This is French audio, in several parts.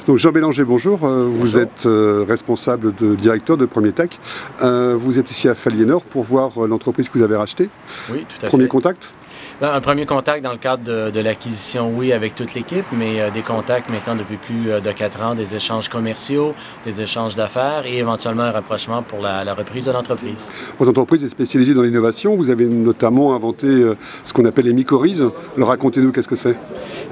Donc Jean Bélanger, bonjour. Vous Bonjour. êtes responsable directeur de Premier Tech. Vous êtes ici à Faliénor pour voir l'entreprise que vous avez rachetée. Oui, tout à fait. Premier contact? Un premier contact dans le cadre de l'acquisition, oui, avec toute l'équipe, mais des contacts maintenant depuis plus de 4 ans, des échanges commerciaux, des échanges d'affaires et éventuellement un rapprochement pour la reprise de l'entreprise. Votre entreprise est spécialisée dans l'innovation. Vous avez notamment inventé ce qu'on appelle les mycorhizes. Alors racontez-nous, qu'est-ce que c'est?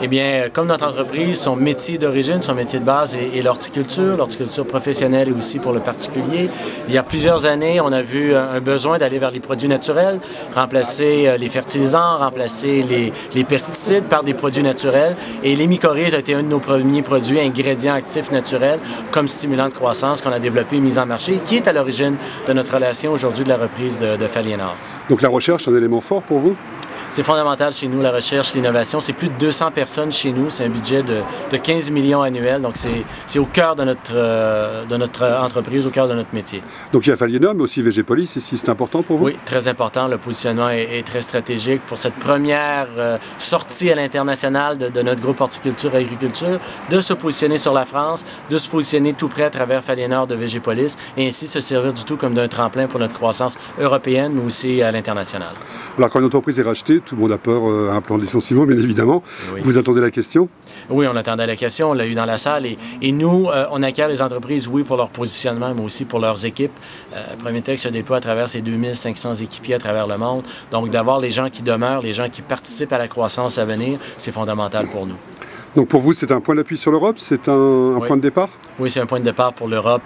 Eh bien, comme notre entreprise, son métier d'origine, son métier de base est l'horticulture professionnelle et aussi pour le particulier. Il y a plusieurs années, on a vu un besoin d'aller vers les produits naturels, remplacer les fertilisants, remplacer les pesticides par des produits naturels. Et les mycorhizes a été un de nos premiers produits, ingrédients actifs naturels, comme stimulant de croissance qu'on a développé et mis en marché, qui est à l'origine de notre relation aujourd'hui de la reprise de Faliénor. Donc la recherche, c'est un élément fort pour vous? C'est fondamental chez nous, la recherche, l'innovation. C'est plus de 200 personnes chez nous. C'est un budget de 15 millions annuels. Donc, c'est au cœur de notre entreprise, au cœur de notre métier. Donc il y a Faliénor, mais aussi VG-Polis ici. C'est important pour vous? Oui, très important. Le positionnement est très stratégique pour cette première sortie à l'international de notre groupe horticulture et agriculture, de se positionner sur la France, de se positionner tout près à travers Faliénor de VG-Polis et ainsi se servir du tout comme d'un tremplin pour notre croissance européenne, mais aussi à l'international. Alors quand une entreprise est rachetée, tout le monde a peur à un plan de licenciement, bien évidemment. Oui. Vous attendez la question? Oui, on attendait la question, on l'a eu dans la salle. Et nous, on acquiert les entreprises, oui, pour leur positionnement, mais aussi pour leurs équipes. Premier Tech se déploie à travers ses 2500 équipiers à travers le monde. Donc, d'avoir les gens qui demeurent, les gens qui participent à la croissance à venir, c'est fondamental pour nous. Donc pour vous, c'est un point d'appui sur l'Europe? C'est un point de départ? Oui, c'est un point de départ pour l'Europe.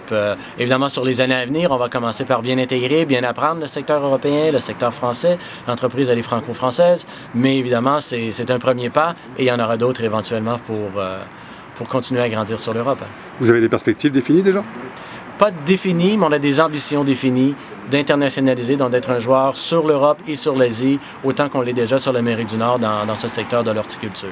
Évidemment, sur les années à venir, on va commencer par bien intégrer, bien apprendre le secteur européen, le secteur français. L'entreprise, elle est franco-française. Mais évidemment, c'est un premier pas et il y en aura d'autres éventuellement pour continuer à grandir sur l'Europe. Vous avez des perspectives définies déjà? Pas définies, mais on a des ambitions définies d'internationaliser, donc d'être un joueur sur l'Europe et sur l'Asie, autant qu'on l'est déjà sur l'Amérique du Nord dans ce secteur de l'horticulture.